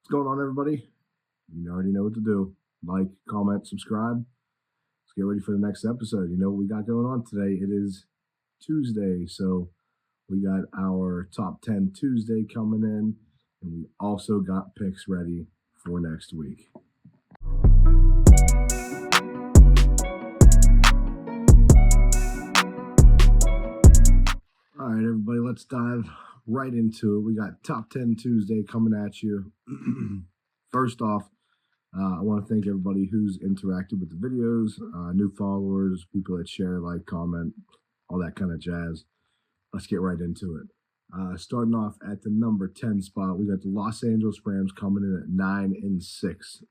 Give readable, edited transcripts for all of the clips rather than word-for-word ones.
What's going on, everybody? You already know what to do. Like, comment, subscribe. Let's get ready for the next episode. You know what we got going on today? It is Tuesday, so we got our top 10 Tuesday coming in, and we also got picks ready for next week. All right, everybody, let's dive right into it. We got top 10 Tuesday coming at you. First off, I want to thank everybody who's interacted with the videos, new followers, people that share, like, comment, all that kind of jazz. Let's get right into it. Starting off at the number 10 spot, we got the Los Angeles Rams coming in at 9-6.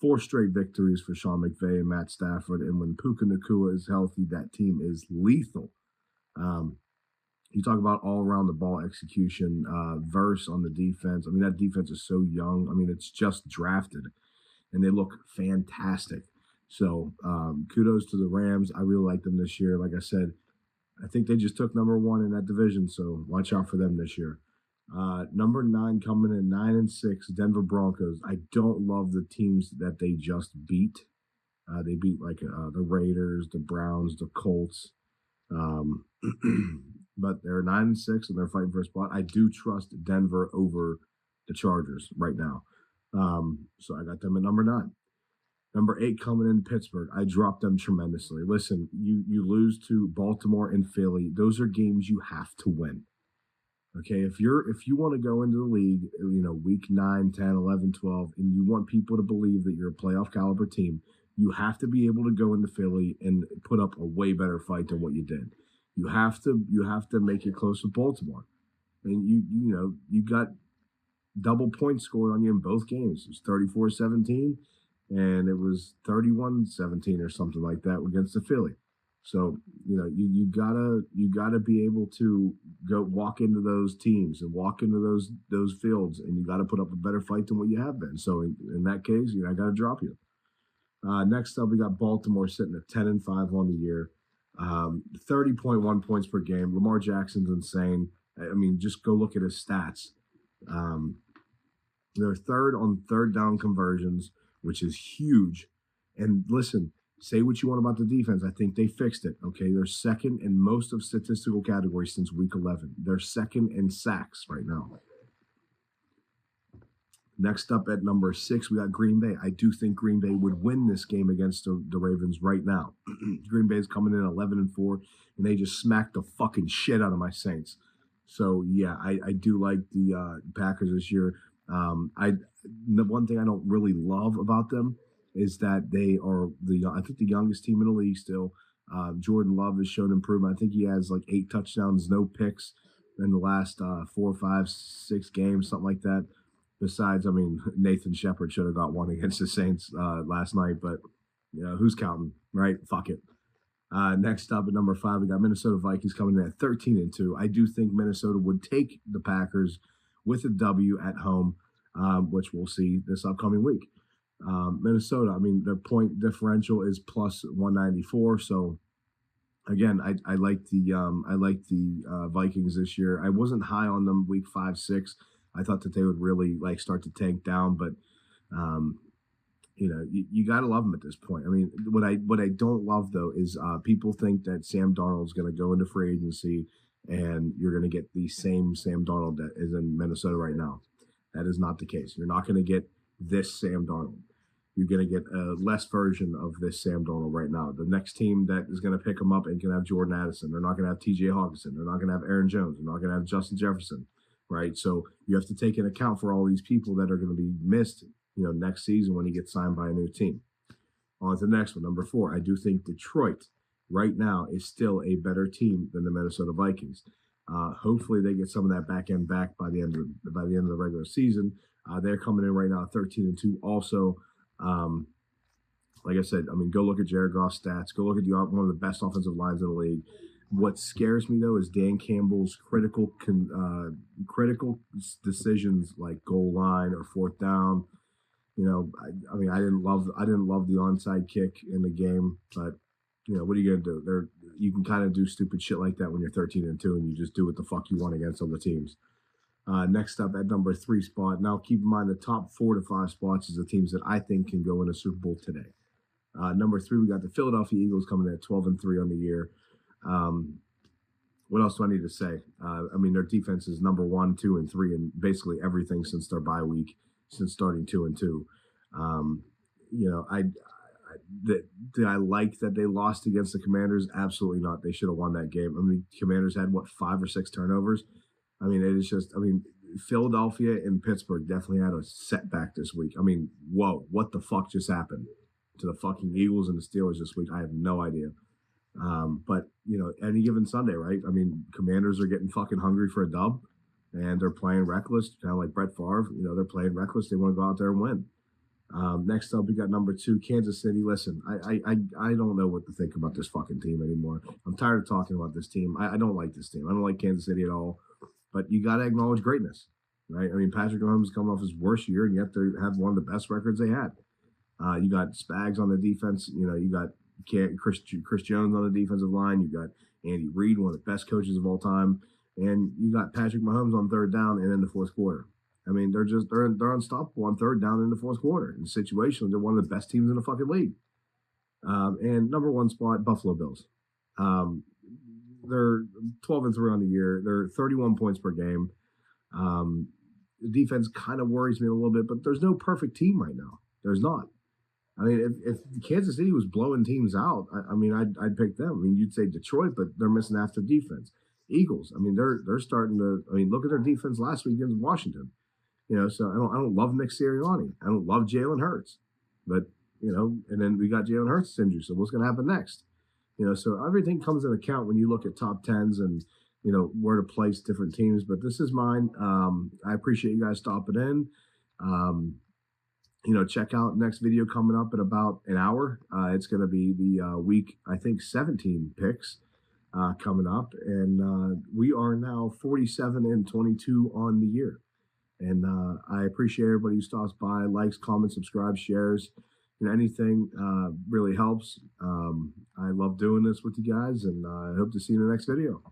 4 straight victories for Sean McVay and Matt Stafford. And when Puka Nacua is healthy, that team is lethal. You talk about all around the ball execution, verse on the defense. I mean, that defense is so young. I mean, it's just drafted, and they look fantastic. So kudos to the Rams. I really like them this year. Like I said, I think they just took number 1 in that division, so watch out for them this year. Number 9 coming in 9-6, Denver Broncos. I don't love the teams that they just beat. They beat like the Raiders, the Browns, the Colts. But they're 9-6 and they're fighting for a spot. I do trust Denver over the Chargers right now. So I got them at number 9. Number 8 coming in Pittsburgh. I dropped them tremendously. Listen, you lose to Baltimore and Philly. Those are games you have to win. Okay, if you want to go into the league, week 9, 10, 11, 12, and you want people to believe that you're a playoff caliber team, you have to be able to go into Philly and put up a way better fight than what you did. You have to make it close with Baltimore. And you got double points scored on you in both games. It was 34-17 and it was 31-17 or something like that against the Philly. So, you gotta be able to go walk into those teams and walk into those fields, and you got to put up a better fight than what you have been. So in that case, I got to drop you. Next up, we got Baltimore sitting at 10-5 on the year, 30.1 points per game. Lamar Jackson's insane. I mean, just go look at his stats. They're third on third down conversions, which is huge. And listen, say what you want about the defense. I think they fixed it. Okay, they're second in most of statistical categories since week 11. They're second in sacks right now. Next up at number 6, we got Green Bay. I do think Green Bay would win this game against the Ravens right now. Green Bay is coming in 11-4, and they just smacked the fucking shit out of my Saints. So yeah, I do like the Packers this year. The one thing I don't really love about them is that they are I think the youngest team in the league still. Jordan Love has shown improvement. I think he has like 8 touchdowns, no picks in the last 4, 5, 6 games, something like that. Besides, I mean, Nathan Shepard should have got one against the Saints last night, but who's counting, right? Fuck it. Next up at number 5, we got Minnesota Vikings coming in at 13-2. I do think Minnesota would take the Packers with a W at home, which we'll see this upcoming week. Minnesota, I mean, their point differential is plus 194. So again, I like the Vikings this year. I wasn't high on them week 5, 6. I thought that they would really start to tank down, but you got to love them at this point. I mean, what I don't love though is people think that Sam Darnold is going to go into free agency and you're going to get the same Sam Darnold that is in Minnesota right now. That is not the case. You're not going to get this Sam Darnold. You're going to get a less version of this Sam Darnold right now. The next team that is going to pick him up ain't going to have Jordan Addison. They're not going to have T.J. Hawkinson. They're not going to have Aaron Jones. They're not going to have Justin Jefferson, right? So you have to take into account for all these people that are going to be missed, next season when he gets signed by a new team. On to the next one, number 4. I do think Detroit right now is still a better team than the Minnesota Vikings. Hopefully they get some of that back end back by the end of the regular season. They're coming in right now 13-2 also. Like I said, I mean, go look at Jared Goff's stats. Go look at one of the best offensive lines in the league. What scares me though is Dan Campbell's critical decisions like goal line or fourth down. I mean, I didn't love the onside kick in the game, but what are you gonna do? You can kind of do stupid shit like that when you're 13-2, and you just do what the fuck you want against other teams. Next up at number 3 spot. Now, keep in mind the top 4 to 5 spots is the teams that I think can go in a Super Bowl today. Number 3, we got the Philadelphia Eagles coming in at 12-3 on the year. What else do I need to say? I mean, their defense is number 1, 2, and 3 in basically everything since their bye week, since starting 2-2. You know, did I like that they lost against the Commanders? Absolutely not. They should have won that game. I mean, Commanders had what, 5 or 6 turnovers. I mean, it is just. I mean, Philadelphia and Pittsburgh definitely had a setback this week. I mean, whoa, what the fuck just happened to the fucking Eagles and the Steelers this week? I have no idea. But you know, any given Sunday, right? I mean, Commanders are getting fucking hungry for a dub, and they're playing reckless, kind of like Brett Favre. You know, they're playing reckless. They want to go out there and win. Next up, we got number 2, Kansas City. Listen, I don't know what to think about this fucking team anymore. I'm tired of talking about this team. I don't like this team. I don't like Kansas City at all. But you got to acknowledge greatness, right? I mean, Patrick Mahomes is coming off his worst year, and yet they have one of the best records they had. You got Spags on the defense. You know, you got Chris Jones on the defensive line. You got Andy Reid, one of the best coaches of all time, and you got Patrick Mahomes on third down and in the fourth quarter. I mean, they're unstoppable on third dodown in the fourth quarter. In situations, they're one of the best teams in the fucking league. And number 1 spot, Buffalo Bills. They're 12-3 on the year. They're 31 points per game. The defense kind of worries me a little bit, but there's no perfect team right now. There's not. I mean, if Kansas City was blowing teams out, I mean, I'd pick them. I mean, you'd say Detroit, but they're missing half their defense. Eagles, I mean, they're starting to. I mean, look at their defense last week against Washington. You know, so I don't love Nick Sirianni. I don't love Jalen Hurts, but you know, and then we got Jalen Hurts injury. So what's going to happen next? You know, so everything comes into account when you look at top 10s and, you know, where to place different teams. But this is mine. I appreciate you guys stopping in. You know, check out next video coming up in about an hour. It's going to be the week, I think, 17 picks coming up. And we are now 47-22 on the year. And I appreciate everybody who stops by, likes, comments, subscribes, shares. You know, anything really helps. I love doing this with you guys, and I hope to see you in the next video.